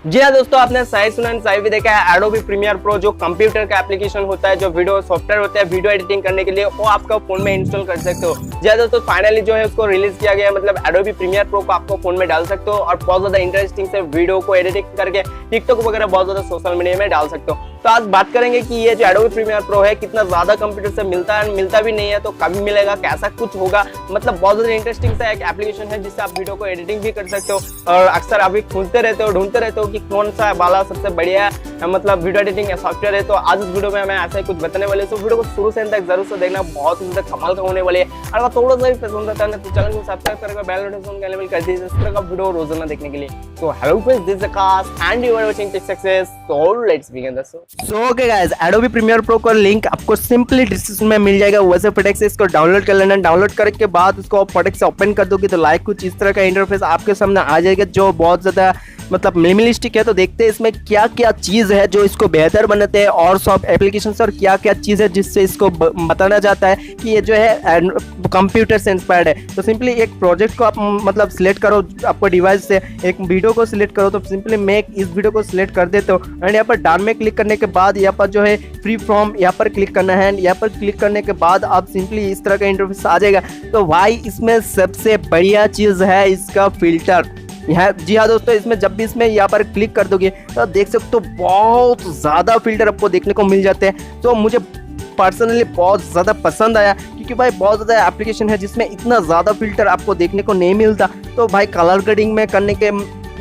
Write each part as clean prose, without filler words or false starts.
जी हाँ दोस्तों, आपने सही सुना, सही भी देखा है। एडोबी प्रीमियर प्रो जो कंप्यूटर का एप्लीकेशन होता है, जो वीडियो सॉफ्टवेयर होता है वीडियो एडिटिंग करने के लिए, वो आपका फोन में इंस्टॉल कर सकते हो। जी हाँ दोस्तों, फाइनली जो है उसको रिलीज किया गया है। मतलब एडोबी प्रीमियर प्रो को आपको फोन में डाल सकते हो और बहुत ज्यादा इंटरेस्टिंग से वीडियो को एडिटिंग करके टिकटॉक वगैरह बहुत ज्यादा सोशल मीडिया में डाल सकते हो। तो आज बात करेंगे कि ये जो एडोबी प्रीमियर प्रो है कितना ज्यादा कंप्यूटर से मिलता है, मिलता भी नहीं है तो कभी मिलेगा, कैसा कुछ होगा। मतलब बहुत ज्यादा इंटरेस्टिंग सा एक एप्लीकेशन है जिससे आप वीडियो को एडिटिंग भी कर सकते हो। और अक्सर अभी ढूंढते रहते हो कि कौन सा वाला सबसे बढ़िया मतलब वीडियो एडिटिंग सॉफ्टवेयर है। तो आज इस वीडियो में हमें ऐसा ही कुछ बताने वाले, तो वीडियो को शुरू से अंत तक जरूर से देखना, बहुत ही ज्यादा कमाल का होने वाले है। अगर थोड़ा सा भी पसंद आता है तो चैनल को सब्सक्राइब करके बेल नोटिफिकेशन का एनेबल कर दीजिए इस तरह का वीडियो रोजाना देखने के लिए। तो hello friends, this is Akash and you are watching tech success. So let's begin the show. So okay guys, Adobe Premiere Pro का लिंक आपको सिंपली डिस्क्रिप्शन में मिल जाएगा। वैसे फटाक से इसको डाउनलोड कर लेना। डाउनलोड करने के बाद उसको आप फटाक से ओपन कर दोगे तो लाइक कुछ इस तरह का इंटरफेस आपके सामने आ जाएगा, जो बहुत ज्यादा मतलब मिनिमलिस्टिक है। तो देखते हैं इसमें क्या क्या चीज है जो इसको बेहतर बनाते हैं और सब एप्लीकेशंस, और क्या क्या चीज है जिससे इसको बताना जाता है कि ये जो है कंप्यूटर से इंस्पायर्ड है। तो सिंपली एक प्रोजेक्ट को आप मतलब सिलेक्ट करो, आपको डिवाइस से एक वीडियो को सिलेक्ट करो। तो सिंपली मैं इस वीडियो को सिलेक्ट कर देता हूँ एंड यहाँ पर डाउन में क्लिक करने के बाद यहाँ पर जो है फ्री फ्रॉम यहाँ पर क्लिक करना है। यहाँ पर क्लिक करने के बाद आप सिंपली इस तरह का इंटरफेस आ जाएगा। तो भाई इसमें सबसे बढ़िया चीज है इसका फिल्टर। जी हाँ दोस्तों, इसमें जब भी इसमें यहाँ पर क्लिक कर दोगे तो आप देख सकते हो बहुत ज़्यादा फिल्टर आपको देखने को मिल जाते हैं। तो मुझे पर्सनली बहुत ज़्यादा पसंद आया क्योंकि भाई बहुत ज़्यादा एप्लीकेशन है जिसमें इतना ज़्यादा फिल्टर आपको देखने को नहीं मिलता। तो भाई कलर ग्रेडिंग में करने के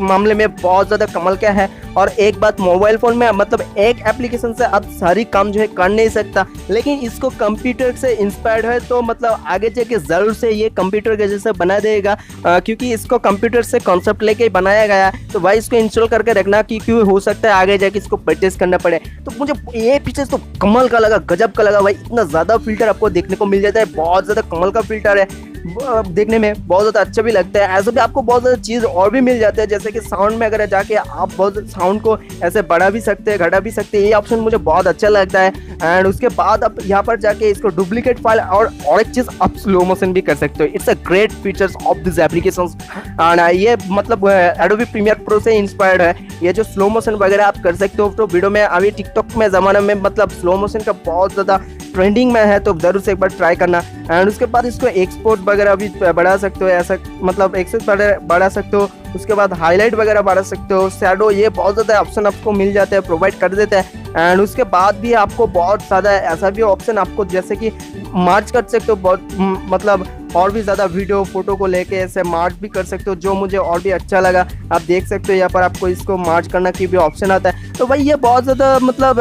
मामले में बहुत ज़्यादा कमाल का है। और एक बात, मोबाइल फ़ोन में मतलब एक एप्लीकेशन से आप सारी काम जो है कर नहीं सकता, लेकिन इसको कंप्यूटर से इंस्पायर्ड है तो मतलब आगे जाके ज़रूर से ये कंप्यूटर के जैसे बना देगा, क्योंकि इसको कंप्यूटर से कॉन्सेप्ट लेके बनाया गया है। तो भाई इसको इंस्टॉल करके रखना कि क्यों हो सकता है आगे जाके इसको परचेस करना पड़े। तो मुझे ये फीचर्स तो कमाल का लगा, गजब का लगा भाई। इतना ज़्यादा फिल्टर आपको देखने को मिल जाता है, बहुत ज़्यादा कमाल का फिल्टर है, देखने में बहुत ज़्यादा अच्छा भी लगता है। ऐसे भी आपको बहुत ज़्यादा चीज़ और भी मिल जाते हैं, जैसे कि साउंड में अगर जाके आप बहुत साउंड को ऐसे बढ़ा भी सकते हैं, घटा भी सकते हैं। ये ऑप्शन मुझे बहुत अच्छा लगता है। एंड उसके बाद आप यहाँ पर जाके इसको डुप्लीकेट फाइल और एक चीज़ आप स्लो मोशन भी कर सकते हो। It's a great features of this applications. And ये मतलब एडोबी प्रीमियर प्रो से इंस्पायर्ड है। ये जो स्लो मोशन वगैरह आप कर सकते हो, तो वीडियो में अभी टिकटॉक में ज़माने में मतलब स्लो मोशन का बहुत ज़्यादा ट्रेंडिंग में है, तो जरूर से एक बार ट्राई करना। एंड उसके बाद इसको एक्सपोर्ट वगैरह भी बढ़ा सकते हो, ऐसा मतलब एक्सेस बढ़ा सकते हो। उसके बाद हाईलाइट वगैरह बढ़ा सकते हो, शैडो, ये बहुत ज़्यादा ऑप्शन आपको मिल जाते हैं, प्रोवाइड कर देते हैं। एंड उसके बाद भी आपको बहुत ज़्यादा ऐसा भी ऑप्शन आपको जैसे कि मार्च कर सकते हो, बहुत मतलब और भी ज़्यादा वीडियो फोटो को लेके ऐसे मार्च भी कर सकते हो, जो मुझे और भी अच्छा लगा। आप देख सकते हो यहाँ पर आपको इसको मार्च करना की भी ऑप्शन आता है। तो भाई ये बहुत ज़्यादा मतलब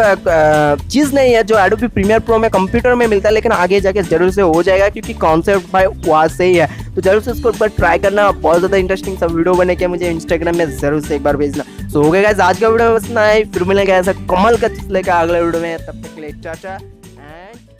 चीज़ नहीं है जो एडोबी प्रीमियर प्रो में कंप्यूटर में मिलता है, लेकिन आगे जाके जरूर से हो जाएगा क्योंकि कॉन्सेप्ट भाई वहाँ से ही है। तो जरूर से इसको एक बार ट्राई करना। बहुत ज़्यादा इंटरेस्टिंग सा वीडियो बने के मुझे इंस्टाग्राम में जरूर से एक बार भेजना। सो हो गया गाइस, आज का वीडियो में बस इतना ही। फिर मिलेगा ऐसा कमाल का चीज़ लेकर अगले वीडियो में। तब तक के लिए टाटा एंड